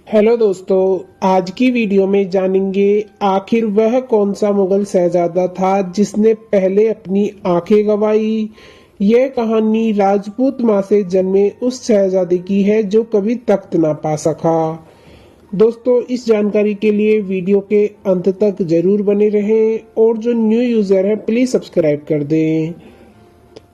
Hello दोस्तों, आज की वीडियो में जानेंगे आखिर वह कौन सा मुगल शहजादा था जिसने पहले अपनी आंखें गंवाई। यह कहानी राजपूत मां से जन्मे उस शहजादे की है जो कभी तख्त ना पा सका। दोस्तों, इस जानकारी के लिए वीडियो के अंत तक जरूर बने रहें और जो न्यू यूजर है प्लीज सब्सक्राइब कर दें।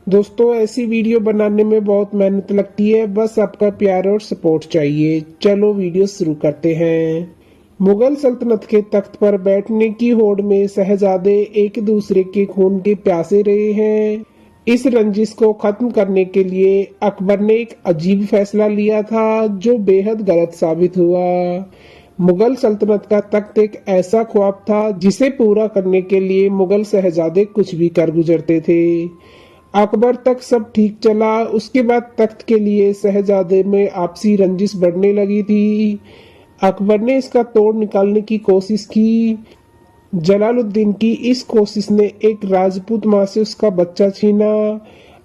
दोस्तों, ऐसी वीडियो बनाने में बहुत मेहनत लगती है, बस आपका प्यार और सपोर्ट चाहिए। चलो वीडियो शुरू करते हैं। मुगल सल्तनत के तख्त पर बैठने की होड़ में शहजादे एक दूसरे के खून के प्यासे रहे हैं। इस रंजिश को खत्म करने के लिए अकबर ने एक अजीब फैसला लिया था जो बेहद गलत साबित हुआ। मुगल सल्तनत का तख्त एक ऐसा ख्वाब था जिसे पूरा करने के लिए मुगल शहजादे कुछ भी कर गुजरते थे। अकबर तक सब ठीक चला, उसके बाद तख्त के लिए शहजादे में आपसी रंजिश बढ़ने लगी थी। अकबर ने इसका तोड़ निकालने की कोशिश की। जलालुद्दीन की इस कोशिश ने एक राजपूत मां से उसका बच्चा छीना।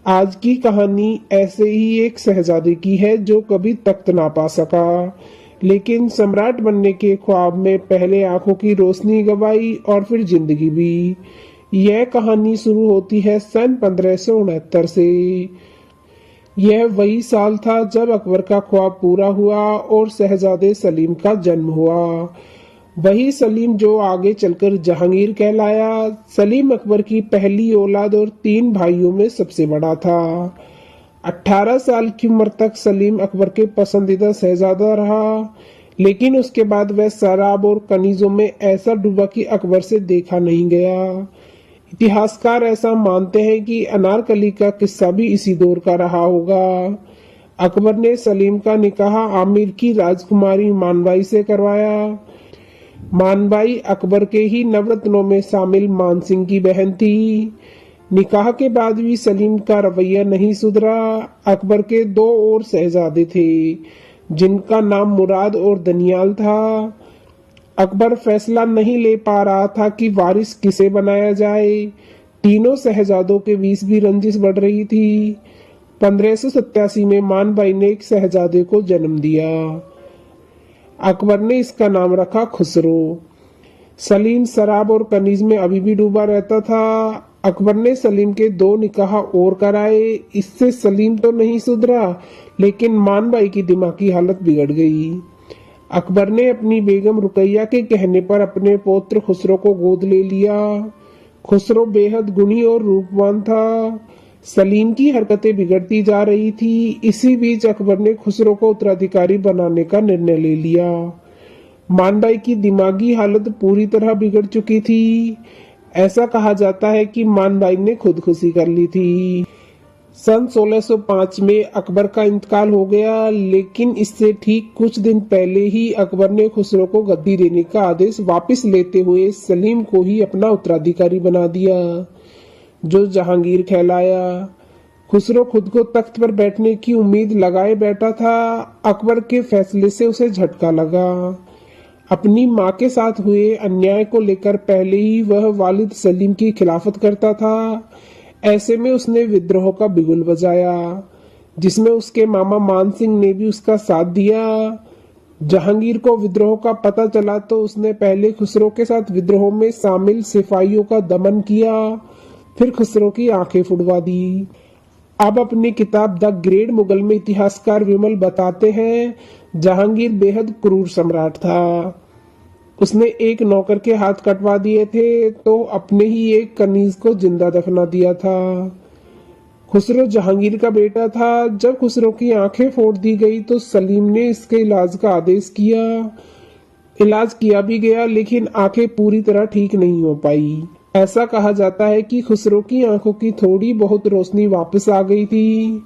आज की कहानी ऐसे ही एक शहजादे की है जो कभी तख्त ना पा सका, लेकिन सम्राट बनने के ख्वाब में पहले आंखों की रोशनी गंवाई और फिर जिंदगी भी। यह कहानी शुरू होती है सन 1569 से। यह वही साल था जब अकबर का ख्वाब पूरा हुआ और शहजादे सलीम का जन्म हुआ। वही सलीम जो आगे चलकर जहांगीर कहलाया। सलीम अकबर की पहली औलाद और 3 भाइयों में सबसे बड़ा था। 18 साल की उम्र तक सलीम अकबर के पसंदीदा शहजादा रहा, लेकिन उसके बाद वह शराब और कनीजों में ऐसा डूबा कि अकबर से देखा नहीं गया। इतिहासकार ऐसा मानते हैं कि अनारकली का किस्सा भी इसी दौर का रहा होगा। अकबर ने सलीम का निकाह आमिर की राजकुमारी मानबाई से करवाया। मानबाई अकबर के ही नवरत्नों में शामिल मानसिंह की बहन थी। निकाह के बाद भी सलीम का रवैया नहीं सुधरा। अकबर के 2 और शहजादे थे जिनका नाम मुराद और दनियाल था। अकबर फैसला नहीं ले पा रहा था कि वारिस किसे बनाया जाए। तीनों शहजादों के बीच भी रंजिश बढ़ रही थी। 1587 में मानबाई ने एक शहजादे को जन्म दिया। अकबर ने इसका नाम रखा खुसरो। सलीम शराब और कनीज में अभी भी डूबा रहता था। अकबर ने सलीम के 2 निकाह और कराए। इससे सलीम तो नहीं सुधरा, लेकिन मानबाई की दिमागी हालत बिगड़ गई। अकबर ने अपनी बेगम रुकैया के कहने पर अपने पौत्र खुसरो को गोद ले लिया। खुसरो बेहद गुणी और रूपवान था। सलीम की हरकतें बिगड़ती जा रही थी। इसी बीच अकबर ने खुसरो को उत्तराधिकारी बनाने का निर्णय ले लिया। मानबाई की दिमागी हालत पूरी तरह बिगड़ चुकी थी। ऐसा कहा जाता है कि मानबाई ने खुदकुशी कर ली थी। सन 1605 में अकबर का इंतकाल हो गया, लेकिन इससे ठीक कुछ दिन पहले ही अकबर ने खुसरो को गद्दी देने का आदेश वापस लेते हुए सलीम को ही अपना उत्तराधिकारी बना दिया, जो जहांगीर कहलाया। खुसरो खुद को तख्त पर बैठने की उम्मीद लगाए बैठा था। अकबर के फैसले से उसे झटका लगा। अपनी मां के साथ हुए अन्याय को लेकर पहले ही वह वालिद सलीम की खिलाफत करता था। ऐसे में उसने विद्रोह का बिगुल बजाया, जिसमें उसके मामा मानसिंह ने भी उसका साथ दिया। जहांगीर को विद्रोह का पता चला तो उसने पहले खुसरो के साथ विद्रोह में शामिल सिपाहियों का दमन किया, फिर खुसरो की आंखें फुड़वा दी। अब अपनी किताब द ग्रेट मुगल में इतिहासकार विमल बताते हैं, जहांगीर बेहद क्रूर सम्राट था। उसने एक नौकर के हाथ कटवा दिए थे तो अपने ही एक कनीज को जिंदा दफना दिया था। खुसरो जहांगीर का बेटा था। जब खुसरो की आंखें फोड़ दी गई तो सलीम ने इसके इलाज का आदेश किया। इलाज किया भी गया, लेकिन आंखें पूरी तरह ठीक नहीं हो पाई। ऐसा कहा जाता है कि खुसरो की आंखों की थोड़ी बहुत रोशनी वापस आ गई थी।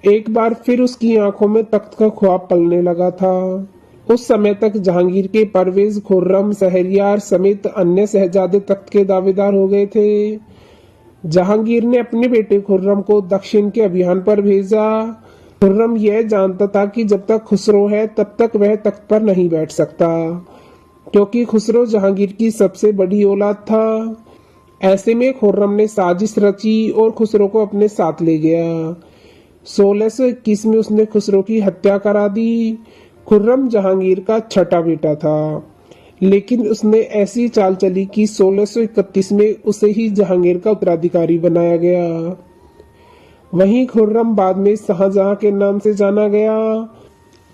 एक बार फिर उसकी आंखों में तख्त का ख्वाब पलने लगा था। उस समय तक जहांगीर के परवेज, खुर्रम, शहरयार समेत अन्य शहजादे तख्त के दावेदार हो गए थे। जहांगीर ने अपने बेटे खुर्रम को दक्षिण के अभियान पर भेजा। खुर्रम यह जानता था कि जब तक खुसरो है तब तक वह तख्त पर नहीं बैठ सकता, क्योंकि खुसरो जहांगीर की सबसे बड़ी औलाद था। ऐसे में खुर्रम ने साजिश रची और खुसरो को अपने साथ ले गया। 1621 में उसने खुसरो की हत्या करा दी। खुर्रम जहांगीर का छठा बेटा था, लेकिन उसने ऐसी चाल चली कि 1631 में उसे ही जहांगीर का उत्तराधिकारी बनाया गया। वहीं खुर्रम बाद में शाहजहां के नाम से जाना गया।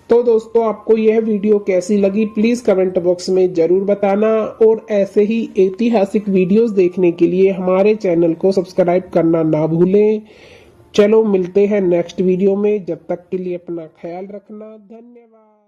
तो दोस्तों, आपको यह वीडियो कैसी लगी प्लीज कमेंट बॉक्स में जरूर बताना, और ऐसे ही ऐतिहासिक वीडियोस देखने के लिए हमारे चैनल को सब्सक्राइब करना ना भूलें। चलो मिलते हैं नेक्स्ट वीडियो में, जब तक के लिए अपना ख्याल रखना। धन्यवाद।